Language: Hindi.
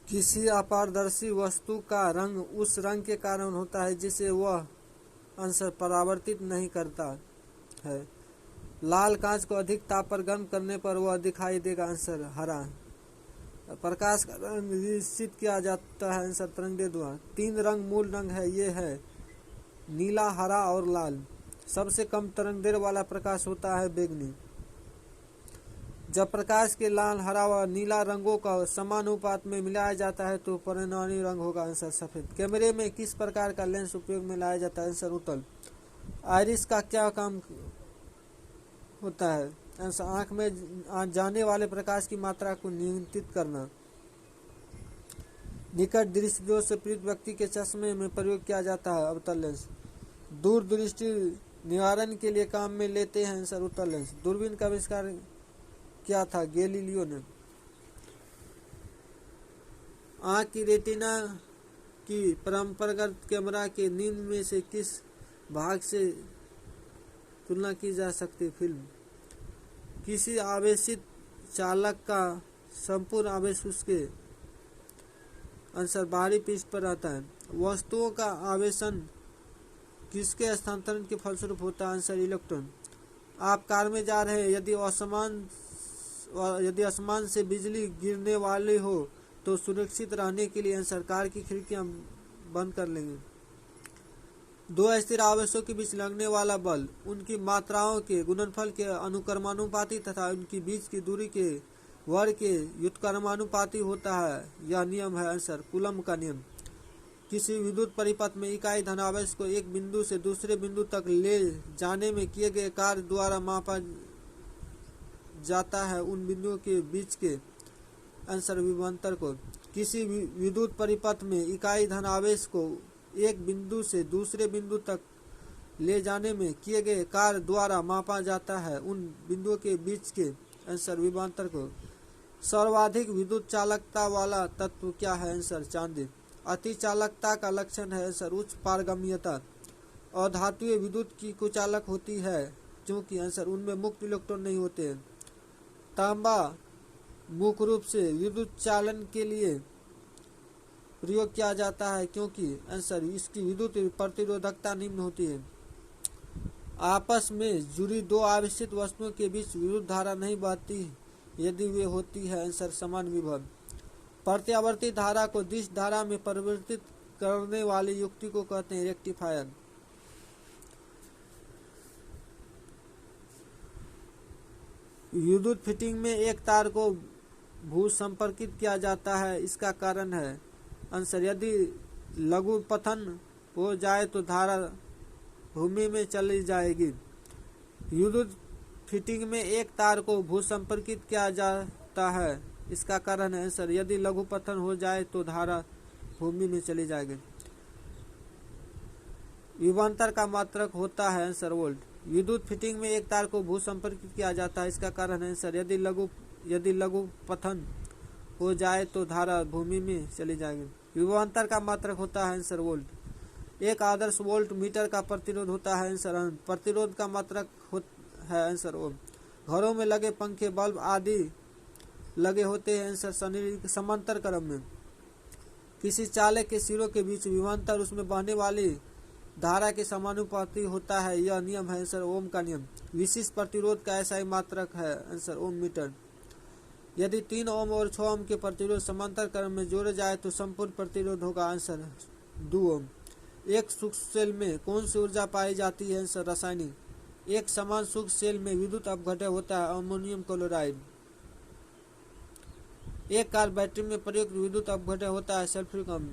किसी अपारदर्शी वस्तु का रंग उस रंग के कारण होता है जिसे वह अंश परावर्तित नहीं करता है। लाल कांच को अधिक ताप पर गर्म करने पर वह दिखाई देगा आंसर हरा। प्रकाश का रंग निश्चित किया जाता है आंसर तरंगें द्वारा। 3 रंग मूल रंग है, ये है नीला, हरा और लाल। सबसे कम तरंगदैर्घ्य वाला प्रकाश होता है बैंगनी। जब प्रकाश के लाल, हरा व नीला रंगों का समानुपात में मिलाया जाता है तो परिणामी रंग होगा आंसर सफेद। कैमरे में किस प्रकार का लेंस उपयोग में लाया जाता है आंसर उत्तल। आइरिस का क्या काम होता है आंसर आंख में जाने वाले प्रकाश की मात्रा को नियंत्रित करना। निकट दृष्टि दोष से पीड़ित व्यक्ति के चश्मे में प्रयोग किया जाता है अवतल लेंस। दूर दृष्टि निवारण के लिए काम में लेते हैं आंसर उत्तल लेंस। दूरबीन का आविष्कार क्या था गैलीलियो ने। आंख की रेटिना की परंपरागत कैमरा के नींद में से किस भाग से तुलना की जा सकती फिल्म। किसी आवेशित चालक का संपूर्ण आवेश उसके आंसर बाहरी पृष्ठ पर आता है। वस्तुओं का आवेशन किसके स्थानांतरण के फलस्वरूप होता है आंसर इलेक्ट्रॉन। आप कार में जा रहे हैं, यदि आसमान से बिजली गिरने वाली हो तो सुरक्षित रहने के लिए आंसर कार की खिड़कियां बंद कर लेंगे। 2 स्थिर आवेशों के बीच लगने वाला बल उनकी मात्राओं के गुणनफल के अनुक्रमानुपाती तथा उनकी बीच की दूरी के वर्ग के व्युत्क्रमानुपाती होता है। यह नियम है आंसर कूलम का नियम। किसी विद्युत परिपथ में इकाई धनावेश को एक बिंदु से दूसरे बिंदु तक ले जाने में किए गए कार्य द्वारा मापा जाता है उन बिंदुओं के बीच के आंसर विभवांतर को। किसी विद्युत परिपथ में इकाई धनावेश को एक बिंदु से दूसरे बिंदु तक ले जाने में किए गए कार्य द्वारा मापा जाता है उन बिंदुओं के बीच के आंसर विभवांतर को। सर्वाधिक विद्युत चालकता वाला तत्व क्या है आंसर चांदी। अति चालकता का लक्षण है आंसर उच्च पारगम्यता। और धातुएं विद्युत की कुचालक होती है क्योंकि आंसर उनमें मुक्त इलेक्ट्रॉन नहीं होते हैं। तांबा मुख्य रूप से विद्युत चालन के लिए प्रयोग किया जाता है क्योंकि आंसर इसकी विद्युत प्रतिरोधकता निम्न होती है। आपस में जुड़ी 2 आवेशित वस्तुओं के बीच विद्युत धारा नहीं बहती यदि वे होती है आंसर समान विभव। प्रत्यावर्ती धारा को दिश धारा में परिवर्तित करने वाली युक्ति को कहते हैं रेक्टिफायर। विद्युत फिटिंग में एक तार को भू संपर्कित किया जाता है, इसका कारण है आंसर यदि लघु पतन हो जाए तो धारा भूमि में चली जाएगी। विद्युत फिटिंग में एक तार को भू संपर्कित किया जाता है, इसका कारण है आंसर यदि लघु पतन हो जाए तो धारा भूमि में चली जाएगी। विभवांतर का मात्रक होता है आंसर वोल्ट। विद्युत फिटिंग में एक तार को भू संपर्कित किया जाता है, इसका कारण है आंसर यदि लघु पतन हो जाए तो धारा भूमि में चली जाएगी। विभवांतर का मात्रक होता है आंसर वोल्ट। एक आदर्श वोल्ट मीटर का प्रतिरोध होता है आंसर ओम। प्रतिरोध का मात्रक है आंसर ओम। घरों में लगे पंखे, बल्ब आदि लगे होते हैं आंसर समांतर क्रम में। किसी चालक के सिरों के बीच विभवांतर उसमें बहने वाली धारा के समानुपाती होता है, यह नियम है आंसर ओम का नियम। विशिष्ट प्रतिरोध का ऐसा ही मात्रक है आंसर ओम मीटर। यदि 3 ओम और 6 ओम के प्रतिरोध समांतर क्रम में जोड़े जाए तो संपूर्ण प्रतिरोध होगा आंसर 2 ओम। एक सूक्ष्म सेल में कौन सी ऊर्जा पाई जाती है आंसर रासायनिक। एक समान सूक्ष्म सेल में विद्युत अपघटन होता है अमोनियम क्लोराइड। एक कार बैटरी में प्रयुक्त विद्युत अपघटन होता है सल्फ्यूरिक अम्ल।